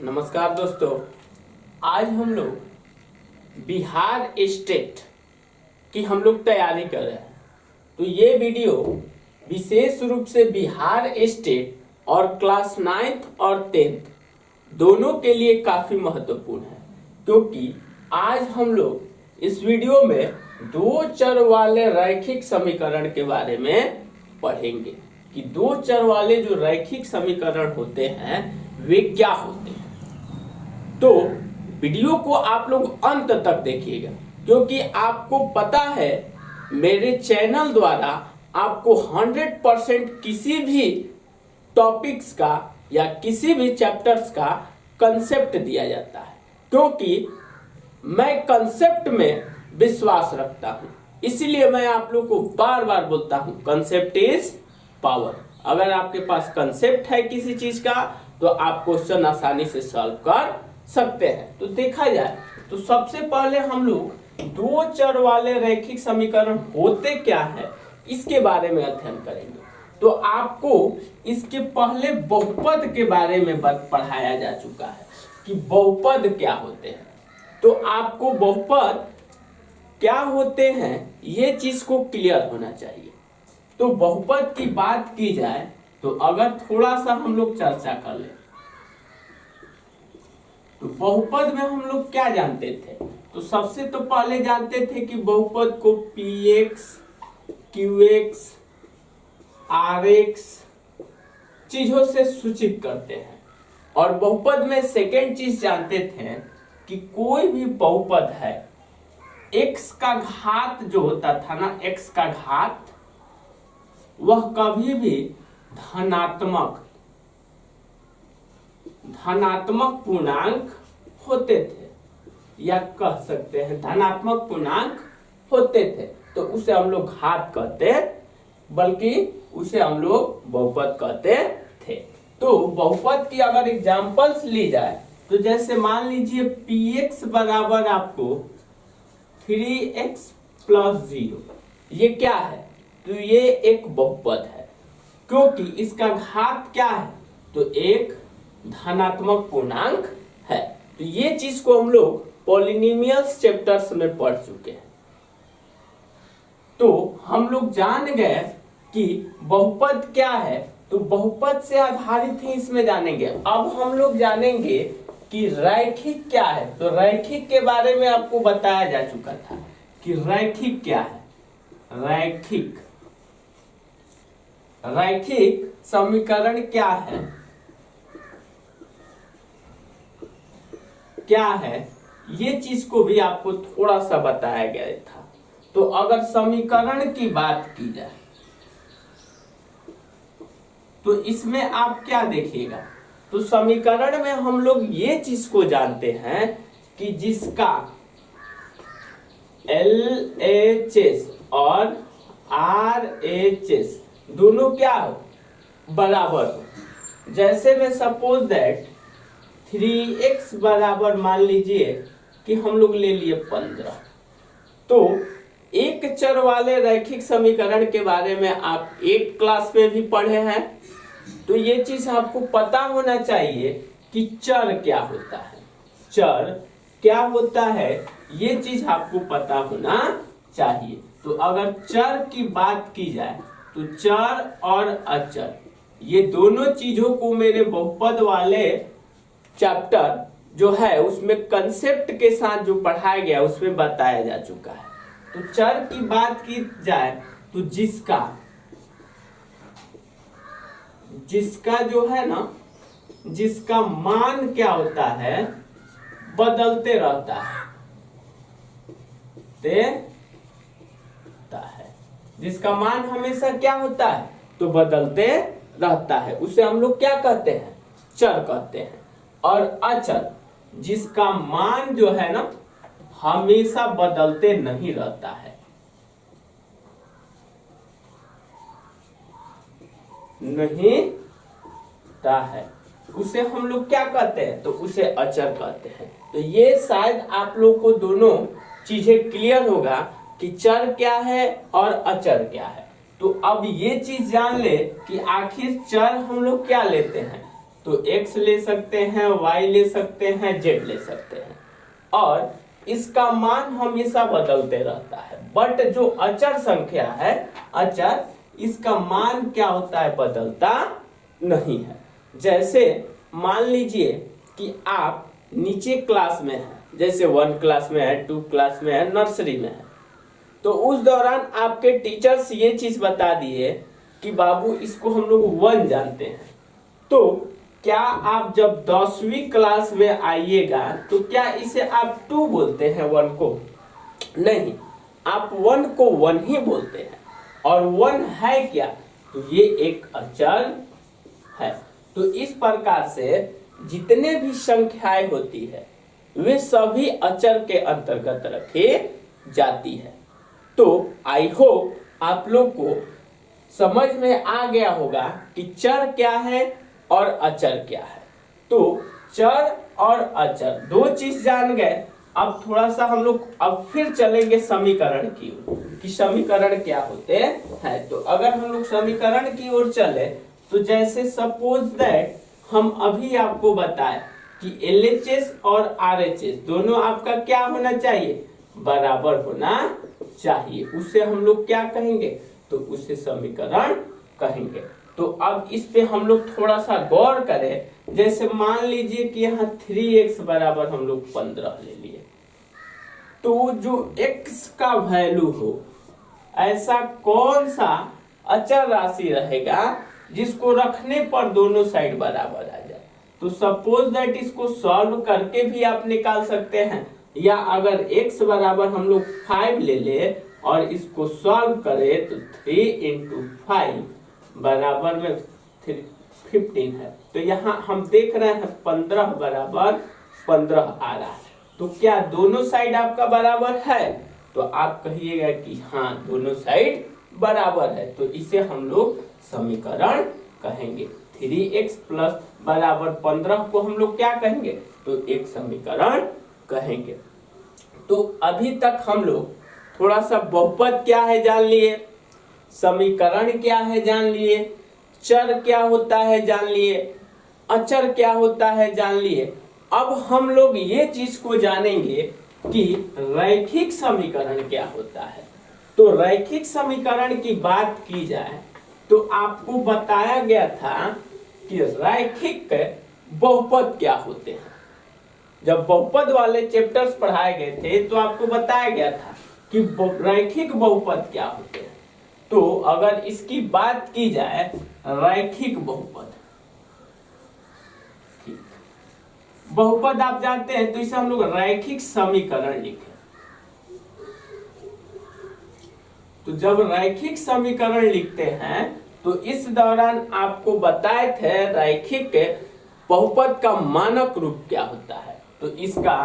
नमस्कार दोस्तों, आज हम लोग बिहार स्टेट की हम लोग तैयारी कर रहे हैं। तो ये वीडियो विशेष रूप से बिहार स्टेट और क्लास 9th और 10th दोनों के लिए काफी महत्वपूर्ण है, क्योंकि आज हम लोग इस वीडियो में दो चर वाले रैखिक समीकरण के बारे में पढ़ेंगे कि दो चर वाले जो रैखिक समीकरण होते हैं वे क्या होते हैं। तो वीडियो को आप लोग अंत तक देखिएगा, क्योंकि आपको पता है मेरे चैनल द्वारा आपको 100% किसी भी टॉपिक्स का या किसी भी चैप्टर्स का कंसेप्ट दिया जाता है, क्योंकि मैं कंसेप्ट में विश्वास रखता हूं। इसीलिए मैं आप लोग को बार बार बोलता हूं, कंसेप्ट इज पावर। अगर आपके पास कंसेप्ट है किसी चीज का तो आप क्वेश्चन आसानी से सॉल्व कर सकते हैं। तो देखा जाए तो सबसे पहले हम लोग दो चर वाले रैखिक समीकरण होते क्या है इसके बारे में अध्ययन करेंगे। तो आपको इसके पहले बहुपद के बारे में पढ़ाया जा चुका है कि बहुपद क्या होते हैं। तो आपको बहुपद क्या होते हैं ये चीज को क्लियर होना चाहिए। तो बहुपद की बात की जाए तो अगर थोड़ा सा हम लोग चर्चा कर ले तो बहुपद में हम लोग क्या जानते थे। तो सबसे तो पहले जानते थे कि बहुपद को px, qx, rx चीजों से सूचित करते हैं। और बहुपद में सेकेंड चीज जानते थे कि कोई भी बहुपद है x का घात जो होता था ना, x का घात, वह कभी भी धनात्मक पूर्णांक होते थे, या कह सकते हैं धनात्मक पूर्णांक होते थे। तो उसे हम लोग घात कहते, बल्कि उसे हम लोग बहुपद कहते थे। तो बहुपद की अगर एग्जांपल्स ली जाए तो जैसे मान लीजिए px बराबर आपको 3x + 0, ये क्या है? तो ये एक बहुपद है, क्योंकि इसका घात क्या है? तो एक धनात्मक पूर्णांक है। तो ये चीज को हम लोग पॉलिनोमियल्स चैप्टर्स में पढ़ चुके हैं। तो हम लोग जान गए कि बहुपद क्या है। तो बहुपद से आधारित ही इसमें जानेंगे। अब हम लोग जानेंगे कि रैखिक क्या है। तो रैखिक के बारे में आपको बताया जा चुका था कि रैखिक क्या है। रैखिक समीकरण क्या है ये चीज को भी आपको थोड़ा सा बताया गया था। तो अगर समीकरण की बात की जाए तो इसमें आप क्या देखिएगा। तो समीकरण में हम लोग ये चीज को जानते हैं कि जिसका LHS और RHS दोनों क्या हो, बराबर हो। जैसे में सपोज दैट 3x बराबर मान लीजिए कि हम लोग ले लिए 15। तो एक चर वाले रैखिक समीकरण के बारे में आप एक क्लास में भी पढ़े हैं। तो ये चीज आपको पता होना चाहिए कि चर क्या होता है, चर क्या होता है, ये चीज आपको पता होना चाहिए। तो अगर चर की बात की जाए तो चर और अचर ये दोनों चीजों को मेरे बहुपद वाले चैप्टर जो है उसमें कंसेप्ट के साथ जो पढ़ाया गया उसमें बताया जा चुका है। तो चर की बात की जाए तो जिसका जो है ना, जिसका मान क्या होता है, बदलते रहता है। जिसका मान हमेशा क्या होता है, तो बदलते रहता है, उसे हम लोग क्या कहते हैं, चर कहते हैं। और अचर जिसका मान जो है ना हमेशा बदलते नहीं रहता है, उसे हम लोग क्या कहते हैं, तो उसे अचर कहते हैं। तो ये शायद आप लोग को दोनों चीजें क्लियर होगा कि चर क्या है और अचर क्या है। तो अब ये चीज जान ले कि आखिर चर हम लोग क्या लेते हैं, तो x ले सकते हैं, y ले सकते हैं, z ले सकते हैं, और इसका मान हमेशा बदलते रहता है। बट जो अचर संख्या है, अचर, इसका मान क्या होता है, बदलता नहीं है। जैसे मान लीजिए कि आप नीचे क्लास में हैं, जैसे 1 क्लास में है, 2 क्लास में है, नर्सरी में है, तो उस दौरान आपके टीचर्स ये चीज बता दिए कि बाबू इसको हम लोग 1 जानते हैं, तो क्या आप जब 10वीं क्लास में आइएगा तो क्या इसे आप 2 बोलते हैं 1 को? नहीं, आप 1 को 1 ही बोलते हैं। और 1 है क्या? तो ये एक अचर है। तो इस प्रकार से जितने भी संख्याएं होती है वे सभी अचर के अंतर्गत रखे जाती है। तो आई होप आप लोग को समझ में आ गया होगा कि चर क्या है और अचर क्या है। तो चर और अचर दो चीज जान गए। अब थोड़ा सा हम लोग अब फिर चलेंगे समीकरण की ओर कि समीकरण क्या होते हैं। तो अगर हम लोग समीकरण की ओर चले तो जैसे सपोज दैट हम अभी आपको बताए कि LHS और RHS दोनों आपका क्या होना चाहिए, बराबर होना चाहिए। उसे हम लोग क्या कहेंगे, तो उसे समीकरण कहेंगे। तो अब इस पे हम लोग थोड़ा सा गौर करें। जैसे मान लीजिए कि यहाँ 3x बराबर हम लोग 15 ले लिए, तो जो x का वैल्यू हो ऐसा कौन सा अचर राशि रहेगा जिसको रखने पर दोनों साइड बराबर आ जाए। तो सपोज दैट इसको सॉल्व करके भी आप निकाल सकते हैं, या अगर x बराबर हम लोग 5 ले ले और इसको सॉल्व करें तो 3 × 5 बराबर में 15 है। तो यहाँ हम देख रहे हैं 15 बराबर 15 आ रहा है। तो क्या दोनों साइड आपका बराबर है? तो आप कहिएगा कि हाँ दोनों साइड बराबर है। तो इसे हम लोग समीकरण कहेंगे। 3x प्लस बराबर 15 को हम लोग क्या कहेंगे, तो एक समीकरण कहेंगे। तो अभी तक हम लोग थोड़ा सा बहुपद क्या है जान लिए, समीकरण क्या है जान लिए, चर क्या होता है जान लिए, अचर क्या होता है जान लिए। अब हम लोग ये चीज को जानेंगे कि रैखिक समीकरण क्या होता है। तो रैखिक समीकरण की बात की जाए तो आपको बताया गया था कि रैखिक बहुपद क्या होते हैं। जब बहुपद वाले चैप्टर्स पढ़ाए गए थे तो आपको बताया गया था कि रैखिक बहुपद क्या होते हैं। तो अगर इसकी बात की जाए रैखिक बहुपद, ठीक, बहुपद आप जानते हैं, तो इसे हम लोग रैखिक समीकरण लिखे। तो जब रैखिक समीकरण लिखते हैं तो इस दौरान आपको बताए थे रैखिक बहुपद का मानक रूप क्या होता है। तो इसका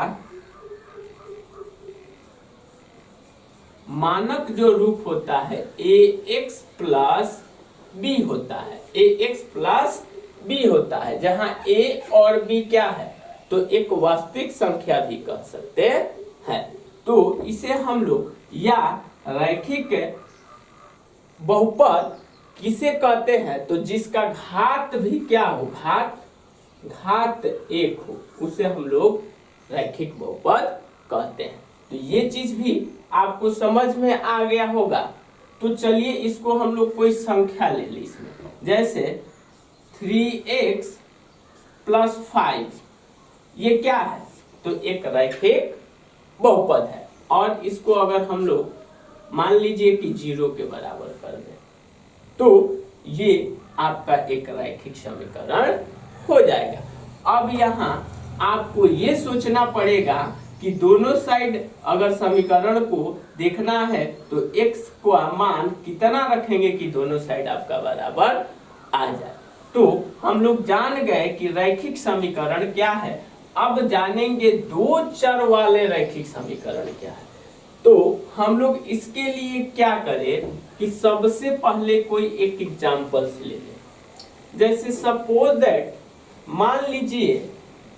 मानक जो रूप होता है ax प्लस b होता है, ax प्लस b होता है, जहां a और b क्या है, तो एक वास्तविक संख्या भी कह सकते हैं। तो इसे हम लोग या रैखिक बहुपद किसे कहते हैं, तो जिसका घात भी क्या हो, घात 1 हो, उसे हम लोग रैखिक बहुपद कहते हैं। तो ये चीज भी आपको समझ में आ गया होगा। तो चलिए इसको हम लोग कोई संख्या ले ली इसमें, जैसे 3x प्लस 5, ये क्या है, तो एक रैखिक बहुपद है। और इसको अगर हम लोग मान लीजिए कि 0 के बराबर कर दें तो ये आपका एक रैखिक समीकरण हो जाएगा। अब यहाँ आपको ये सोचना पड़ेगा कि दोनों साइड अगर समीकरण को देखना है तो x का मान कितना रखेंगे कि दोनों साइड आपका बराबर आ जाए। तो हम लोग जान गए कि रैखिक समीकरण क्या है। अब जानेंगे दो चर वाले रैखिक समीकरण क्या है। तो हम लोग इसके लिए क्या करें कि सबसे पहले कोई एक एग्जांपल ले लें। जैसे सपोज दैट मान लीजिए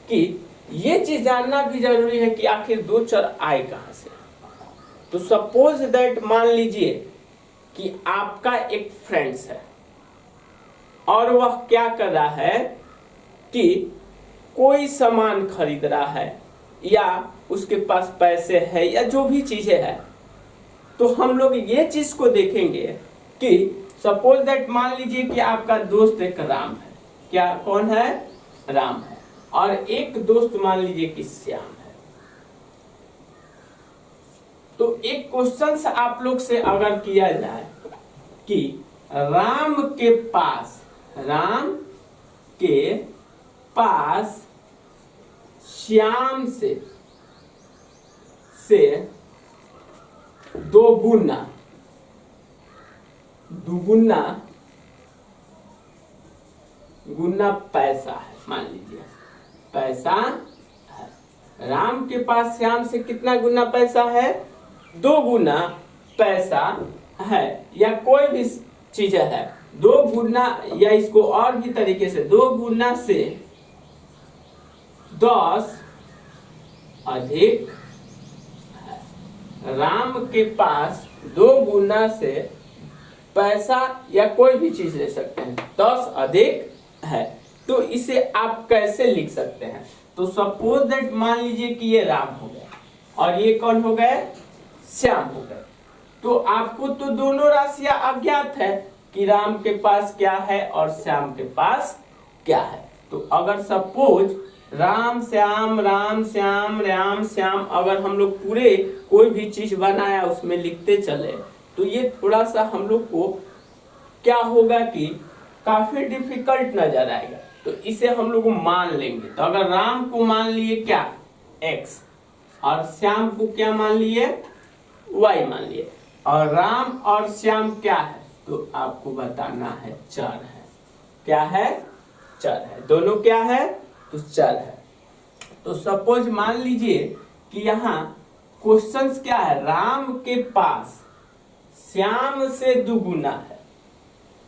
कि ये चीज जानना भी जरूरी है कि आखिर दो चर आए कहां से। तो सपोज दैट मान लीजिए कि आपका एक फ्रेंड्स है और वह क्या कर रहा है, कि कोई सामान खरीद रहा है या उसके पास पैसे है या जो भी चीजें है, तो हम लोग ये चीज को देखेंगे कि सपोज दैट मान लीजिए कि आपका दोस्त एक राम है। क्या कौन है? राम है। और एक दोस्त मान लीजिए कि श्याम है। तो एक क्वेश्चन आप लोग से अगर किया जाए कि राम के पास श्याम से दुगुना पैसा है, मान लीजिए पैसा है। राम के पास श्याम से कितना गुना पैसा है? 2 गुना पैसा है, या कोई भी चीज है 2 गुना, या इसको और भी तरीके से 2 गुना से 10 अधिक है। राम के पास 2 गुना से पैसा या कोई भी चीज ले सकते हैं, 10 अधिक है। तो इसे आप कैसे लिख सकते हैं? तो सपोज दैट मान लीजिए कि ये राम हो गया और ये कौन हो गए? श्याम हो गए। तो आपको तो दोनों राशियां अज्ञात है कि राम के पास क्या है और श्याम के पास क्या है। तो अगर सपोज राम श्याम राम श्याम राम श्याम अगर हम लोग पूरे कोई भी चीज बनाया उसमें लिखते चले, तो ये थोड़ा सा हम लोग को क्या होगा कि काफी डिफिकल्ट नजर आएगा। तो इसे हम लोग मान लेंगे। तो अगर राम को मान लिए क्या? x, और श्याम को क्या मान लिए? y मान लिए। और राम और श्याम क्या है? तो आपको बताना है चर है। क्या है? चर है। दोनों क्या है? तो चर है। तो सपोज मान लीजिए कि यहाँ क्वेश्चंस क्या है? राम के पास श्याम से दुगुना है।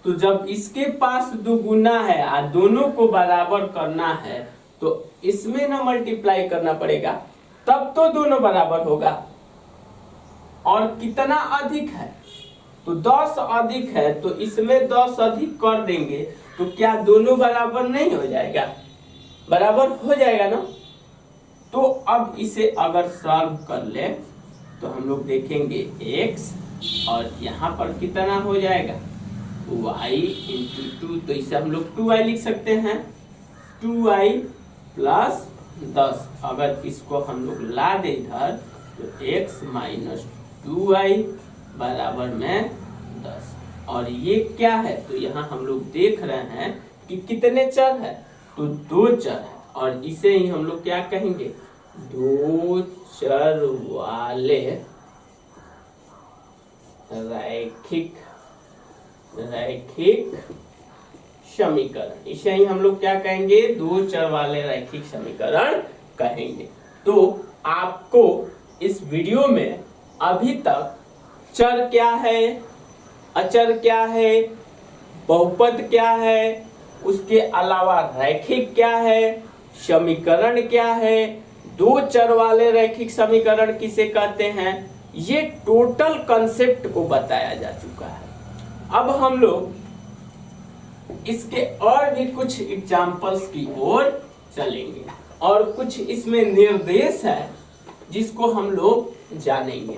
तो जब इसके पास दुगुना है और दोनों को बराबर करना है, तो इसमें ना मल्टीप्लाई करना पड़ेगा, तब तो दोनों बराबर होगा। और कितना अधिक है? तो 10 अधिक है, तो इसमें 10 अधिक कर देंगे, तो क्या दोनों बराबर नहीं हो जाएगा? बराबर हो जाएगा ना। तो अब इसे अगर सॉल्व कर ले तो हम लोग देखेंगे x, और यहाँ पर कितना हो जाएगा? y into 2। तो इसे हम लोग 2y लिख सकते हैं, 2y प्लस 10। अगर इसको हम लोग ला दे इधर, तो x माइनस 2y बराबर में 10। और ये क्या है? तो यहाँ हम लोग देख रहे हैं कि कितने चर है? तो 2 चर है। और इसे ही हम लोग क्या कहेंगे? 2 चर वाले रैखिक समीकरण। इसे ही हम लोग क्या कहेंगे? 2 चर वाले रैखिक समीकरण कहेंगे। तो आपको इस वीडियो में अभी तक चर क्या है, अचर क्या है, बहुपद क्या है, उसके अलावा रैखिक क्या है, समीकरण क्या है, 2 चर वाले रैखिक समीकरण किसे कहते हैं, ये टोटल कंसेप्ट को बताया जा चुका है। अब हम लोग इसके और भी कुछ एग्जाम्पल्स की ओर चलेंगे और कुछ इसमें निर्देश है जिसको हम लोग जानेंगे।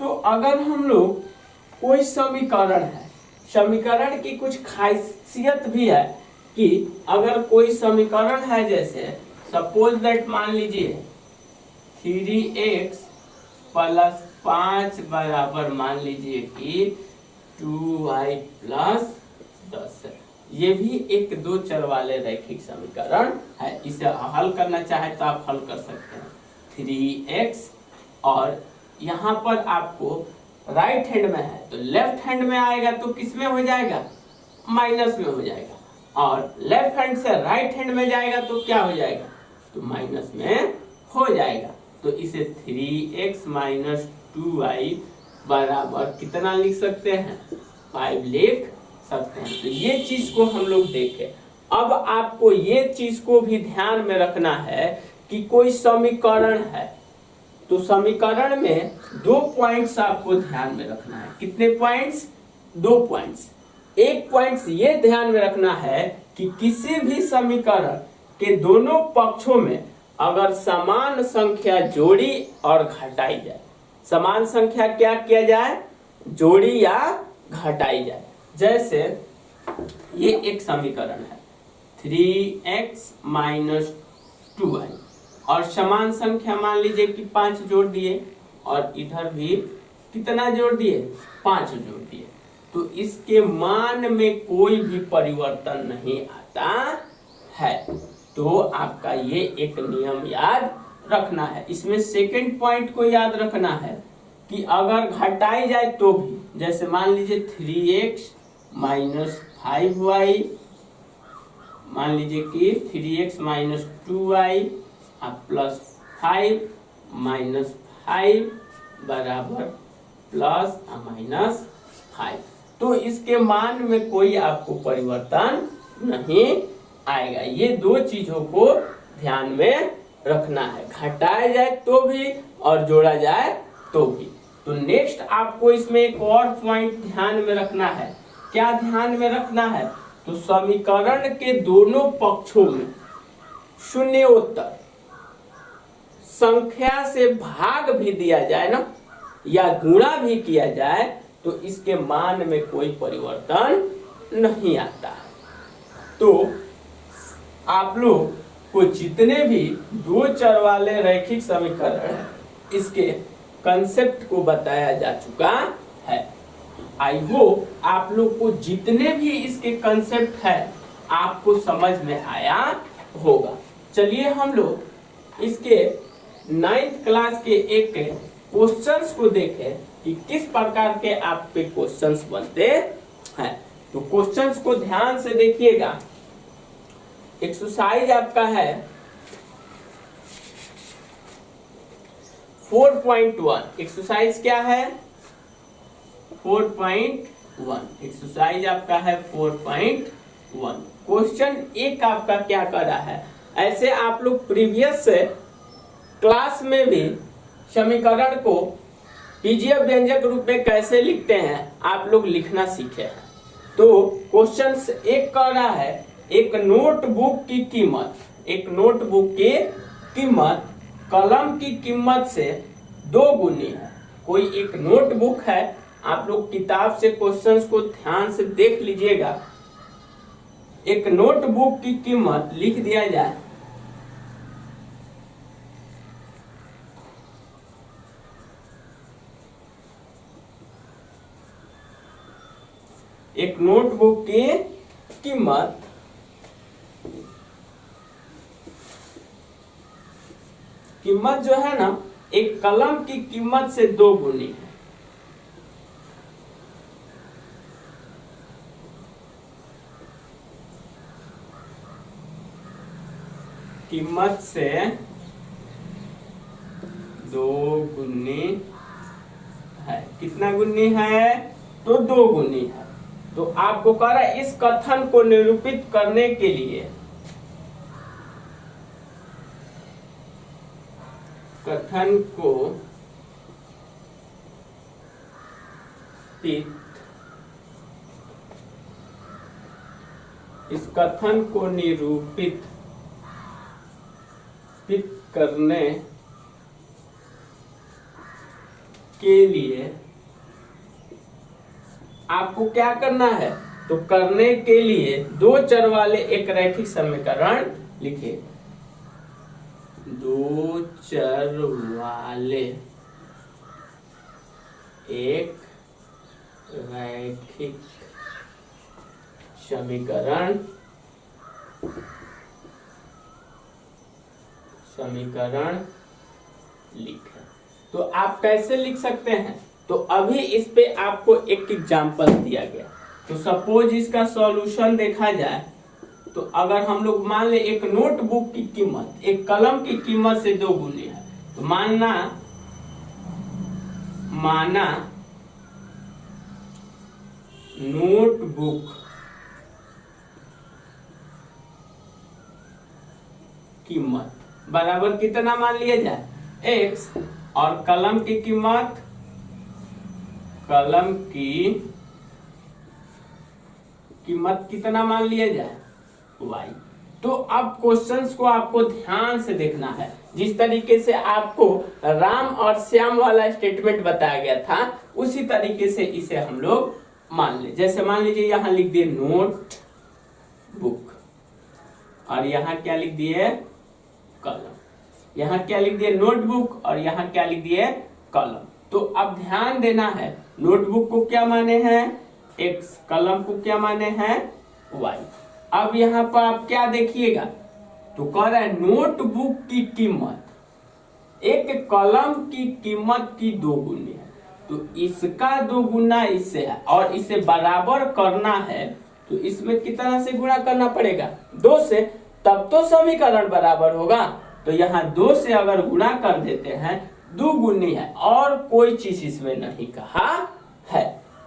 तो अगर हम लोग कोई समीकरण है, समीकरण की कुछ खासियत भी है कि अगर कोई समीकरण है, जैसे सपोज दैट मान लीजिए 3x प्लस 5 बराबर मान लीजिए कि 2y प्लस 10 है। ये भी एक 2 चर वाले रैखिक समीकरण है। इसे हल करना चाहे तो आप हल कर सकते हैं। 3x, और यहाँ पर आपको राइट हैंड में है तो लेफ्ट हैंड में आएगा तो किस में हो जाएगा? माइनस में हो जाएगा। और लेफ्ट हैंड से राइट हैंड में जाएगा तो क्या हो जाएगा? तो माइनस में हो जाएगा। तो इसे 3x माइनस 2y बराबर कितना लिख सकते हैं? 5 लिख सकते हैं। तो ये चीज को हम लोग देखें। अब आपको ये चीज को भी ध्यान में रखना है कि कोई समीकरण है तो समीकरण में 2 पॉइंट्स आपको ध्यान में रखना है। कितने पॉइंट्स? 2 पॉइंट्स। एक पॉइंट्स ये ध्यान में रखना है कि किसी भी समीकरण के दोनों पक्षों में अगर समान संख्या जोड़ी और घटाई जाए, समान संख्या क्या किया जाए, जोड़ी या घटाई जाए। जैसे ये एक समीकरण है 3x माइनस 2y और समान संख्या मान लीजिए कि 5 जोड़ दिए और इधर भी कितना जोड़ दिए, 5 जोड़ दिए, तो इसके मान में कोई भी परिवर्तन नहीं आता है। तो आपका ये एक नियम याद रखना है। इसमें सेकंड पॉइंट को याद रखना है कि अगर घटाई जाए तो भी, जैसे मान लीजिए 3x माइनस 5y, मान लीजिए कि 3x minus 2y plus 5 minus 5 बराबर प्लस माइनस 5, तो इसके मान में कोई आपको परिवर्तन नहीं आएगा। ये दो चीजों को ध्यान में रखना है, घटाया जाए तो भी और जोड़ा जाए तो भी। तो नेक्स्ट आपको इसमें एक और पॉइंट ध्यान में रखना है। क्या ध्यान में रखना है, तो समीकरण के दोनों पक्षों में शून्योत्तर संख्या से भाग भी दिया जाए ना, या गुणा भी किया जाए, तो इसके मान में कोई परिवर्तन नहीं आता है। तो आप लोग को जितने भी दो चर वाले रैखिक समीकरण हैं, इसके कंसेप्ट को बताया जा चुका है। आई होप आप लोग को जितने भी इसके कंसेप्ट है आपको समझ में आया होगा। चलिए हम लोग इसके 9th क्लास के एक क्वेश्चंस को देखें कि किस प्रकार के आप पे क्वेश्चंस बनते हैं। तो क्वेश्चंस को ध्यान से देखिएगा। एक्सरसाइज आपका है 4.1। एक्सरसाइज क्या है, 4.1। एक्सरसाइज आपका है 4.1। क्वेश्चन एक आपका क्या कर रहा है, ऐसे आप लोग प्रीवियस क्लास में भी समीकरण को पीजीएफ व्यंजक रूप में कैसे लिखते हैं आप लोग लिखना सीखे हैं। तो क्वेश्चन एक कर रहा है, एक नोटबुक की कीमत, एक नोटबुक की कीमत कलम की कीमत से 2 गुनी है। कोई एक नोटबुक है, आप लोग किताब से क्वेश्चंस को ध्यान से देख लीजिएगा। एक नोटबुक की कीमत लिख दिया जाए, एक नोटबुक की कीमत जो है ना, एक कलम की कीमत से 2 गुनी है। कीमत से 2 गुनी है। कितना गुनी है, तो 2 गुनी है। तो आपको कह रहा है इस कथन को निरूपित करने के लिए, कथन को इस कथन को निरूपित करने के लिए आपको क्या करना है, तो करने के लिए 2 चर वाले एक रैखिक समीकरण लिखिए। 2 चर वाले एक रैखिक समीकरण लिखें। तो आप कैसे लिख सकते हैं, तो अभी इस पे आपको एक एग्जांपल दिया गया। तो सपोज इसका सॉल्यूशन देखा जाए, तो अगर हम लोग मान ले एक नोटबुक की कीमत एक कलम की कीमत से 2 गुनी है, तो माना नोटबुक कीमत बराबर कितना मान लिया जाए, x, और कलम की कीमत, कितना मान लिया जाए, y। तो अब क्वेश्चंस को आपको ध्यान से देखना है। जिस तरीके से आपको राम और श्याम वाला स्टेटमेंट बताया गया था उसी तरीके से इसे हम लोग मान ले। जैसे मान लीजिए यहाँ लिख दिए नोट बुक और यहाँ क्या लिख दिए कलम। यहाँ क्या लिख दिए नोटबुक और यहाँ क्या लिख दिए कलम। तो अब ध्यान देना है, नोटबुक को क्या माने हैं x, कलम को क्या माने हैं y। अब यहाँ पर आप क्या देखिएगा, तो कह रहा है नोटबुक की कीमत एक कलम की कीमत की 2 गुनी है। तो इसका 2 गुना इससे है और इसे बराबर करना है तो इसमें कितना से गुणा करना पड़ेगा 2 से, तब तो समीकरण बराबर होगा। तो यहाँ 2 से अगर गुणा कर देते हैं 2 गुनी है और कोई चीज इसमें नहीं कहा है,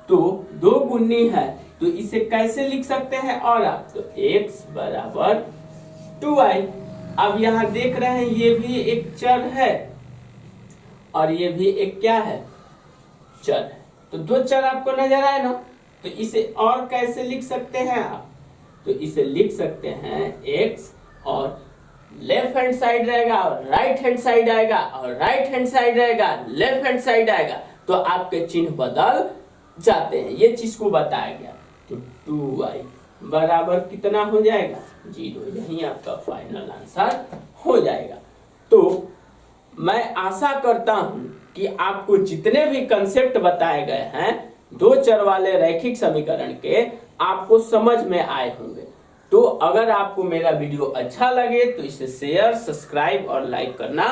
तो 2 गुनी है तो इसे कैसे लिख सकते हैं और आप, तो x बराबर 2y। अब यहाँ देख रहे हैं ये भी एक चर है और ये भी एक क्या है चर है। तो 2 चर आपको नजर आए ना, तो इसे और कैसे लिख सकते हैं आप, तो इसे लिख सकते हैं x और लेफ्ट हैंड साइड रहेगा और राइट हैंड साइड आएगा और राइट हैंड साइड रहेगा लेफ्ट हैंड साइड आएगा, तो आपके चिन्ह बदल जाते हैं। ये चीज को बताया गया। तो 2y बराबर कितना हो जाएगा 0। यही आपका फाइनल आंसर हो जाएगा। तो मैं आशा करता हूं कि आपको जितने भी कंसेप्ट बताए गए हैं 2 चर वाले रैखिक समीकरण के आपको समझ में आए होंगे। तो अगर आपको मेरा वीडियो अच्छा लगे तो इसे शेयर, सब्सक्राइब और लाइक करना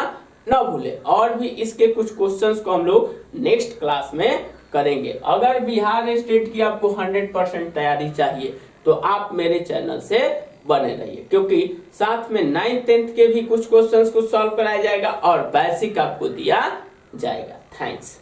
न भूले। और भी इसके कुछ क्वेश्चंस को हम लोग नेक्स्ट क्लास में करेंगे। अगर बिहार स्टेट की आपको 100% तैयारी चाहिए तो आप मेरे चैनल से बने रहिए, क्योंकि साथ में 9th 10th के भी कुछ क्वेश्चंस को सॉल्व कराया जाएगा और बेसिक आपको दिया जाएगा। थैंक्स।